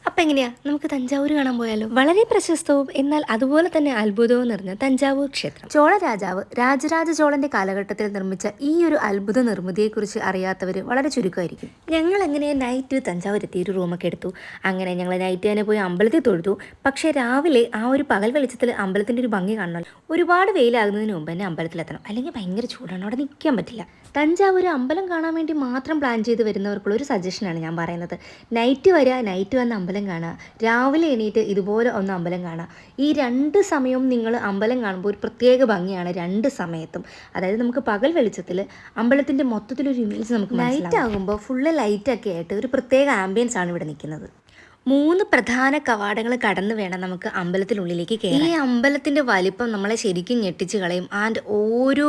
അപ്പം എങ്ങനെയാ നമുക്ക് തഞ്ചാവൂർ കാണാൻ പോയാലോ? വളരെ പ്രശസ്തവും എന്നാൽ അതുപോലെ തന്നെ അത്ഭുതവും നിറഞ്ഞ തഞ്ചാവൂർ ക്ഷേത്രം. ചോള രാജാവ് രാജരാജ ചോളന്റെ കാലഘട്ടത്തിൽ നിർമ്മിച്ച ഈ ഒരു അത്ഭുത നിർമ്മിതിയെക്കുറിച്ച് അറിയാത്തവർ വളരെ ചുരുക്കമായിരിക്കും. ഞങ്ങൾ എങ്ങനെ നൈറ്റ് തഞ്ചാവൂർ എത്തി ഒരു റൂമൊക്കെ എടുത്തു. അങ്ങനെ ഞങ്ങൾ നൈറ്റ് തന്നെ പോയി അമ്പലത്തിൽ തൊഴുതു. പക്ഷേ രാവിലെ ആ ഒരു പകൽ വെളിച്ചത്തിൽ അമ്പലത്തിൻ്റെ ഒരു ഭംഗി കാണണം. ഒരുപാട് വെയിലാകുന്നതിന് മുമ്പ് തന്നെ അമ്പലത്തിലെത്തണം, അല്ലെങ്കിൽ ഭയങ്കര ചൂടാണ്, അവിടെ നിൽക്കാൻ പറ്റില്ല. തഞ്ചാവൂർ അമ്പലം കാണാൻ വേണ്ടി മാത്രം പ്ലാൻ ചെയ്ത് വരുന്നവർക്കുള്ള ഒരു സജഷനാണ് ഞാൻ പറയുന്നത്. നൈറ്റ് വരിക, നൈറ്റ് വന്ന് അമ്പലം കാണുക, രാവിലെ എണീറ്റ് ഇതുപോലെ ഒന്ന് അമ്പലം കാണുക. ഈ രണ്ട് സമയവും നിങ്ങൾ അമ്പലം കാണുമ്പോൾ ഒരു പ്രത്യേക ഭംഗിയാണ് രണ്ട് സമയത്തും. അതായത് നമുക്ക് പകൽ വെളിച്ചത്തിൽ അമ്പലത്തിൻ്റെ മൊത്തത്തിലൊരു ഇമേജ് നമുക്ക് നൈറ്റ് ആകുമ്പോൾ ഫുള്ള് ലൈറ്റൊക്കെ ആയിട്ട് ഒരു പ്രത്യേക ആംബിയൻസ് ആണ് ഇവിടെ നിൽക്കുന്നത്. 3 പ്രധാന കവാടങ്ങൾ കടന്നു വേണം നമുക്ക് അമ്പലത്തിനുള്ളിലേക്ക് കയറാൻ. ഈ അമ്പലത്തിൻ്റെ വലിപ്പം നമ്മളെ ശരിക്കും ഞെട്ടിച്ച് കളയും. ആൻഡ് ഓരോ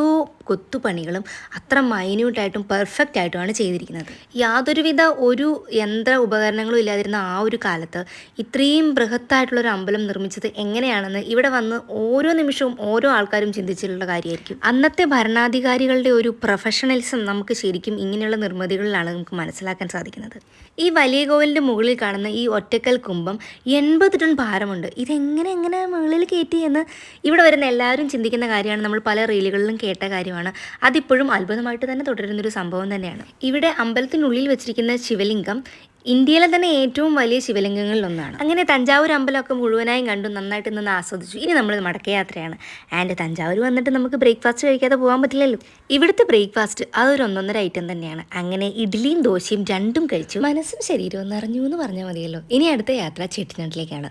കൊത്തുപണികളും അത്ര മൈന്യൂട്ടായിട്ടും പെർഫെക്റ്റ് ആയിട്ടുമാണ് ചെയ്തിരിക്കുന്നത്. യാതൊരുവിധ ഒരു യന്ത്ര ഉപകരണങ്ങളും ഇല്ലാതിരുന്ന ആ ഒരു കാലത്ത് ഇത്രയും ബൃഹത്തായിട്ടുള്ളൊരു അമ്പലം നിർമ്മിച്ചത് എങ്ങനെയാണെന്ന് ഇവിടെ വന്ന് ഓരോ നിമിഷവും ഓരോ ആൾക്കാരും ചിന്തിച്ചിട്ടുള്ള കാര്യമായിരിക്കും. അന്നത്തെ ഭരണാധികാരികളുടെ ഒരു പ്രൊഫഷണലിസം നമുക്ക് ശരിക്കും ഇങ്ങനെയുള്ള നിർമ്മിതികളിലാണ് നമുക്ക് മനസ്സിലാക്കാൻ സാധിക്കുന്നത്. ഈ വലിയ കോവിലിൻ്റെ മുകളിൽ കാണുന്ന ഈ ഒറ്റക്കൽ കുംഭം 80 ടൺ ഭാരമുണ്ട്. ഇതെങ്ങനെ മുകളിൽ കയറ്റി എന്ന് ഇവിടെ വരുന്ന എല്ലാവരും ചിന്തിക്കുന്ന കാര്യമാണ്. നമ്മൾ പല റീലുകളിലും കേട്ട കാര്യമാണ്. അതിപ്പോഴും അത്ഭുതമായിട്ട് തന്നെ തുടരുന്നൊരു സംഭവം തന്നെയാണ്. ഇവിടെ അമ്പലത്തിനുള്ളിൽ വെച്ചിരിക്കുന്ന ശിവലിംഗം ഇന്ത്യയിലെ തന്നെ ഏറ്റവും വലിയ ശിവലിംഗങ്ങളിൽ ഒന്നാണ്. അങ്ങനെ തഞ്ചാവൂർ അമ്പലമൊക്കെ മുഴുവനായും കണ്ടു, നന്നായിട്ട് നിന്ന് ആസ്വദിച്ചു. ഇനി നമ്മൾ മടക്കയാത്രയാണ്. ആൻഡ് തഞ്ചാവൂർ വന്നിട്ട് നമുക്ക് ബ്രേക്ക്ഫാസ്റ്റ് കഴിക്കാതെ പോകാൻ പറ്റില്ലല്ലോ. ഇവിടുത്തെ ബ്രേക്ക്ഫാസ്റ്റ് അതൊരു ഒന്നൊന്നര ഐറ്റം തന്നെയാണ്. അങ്ങനെ ഇഡ്ഡലിയും ദോശയും രണ്ടും കഴിച്ചു. മനസ്സും ശരീരവും നിറഞ്ഞു എന്ന് പറഞ്ഞാൽ മതിയല്ലോ. ഇനി അടുത്ത യാത്ര ചെട്ടിനാട്ടിലേക്കാണ്.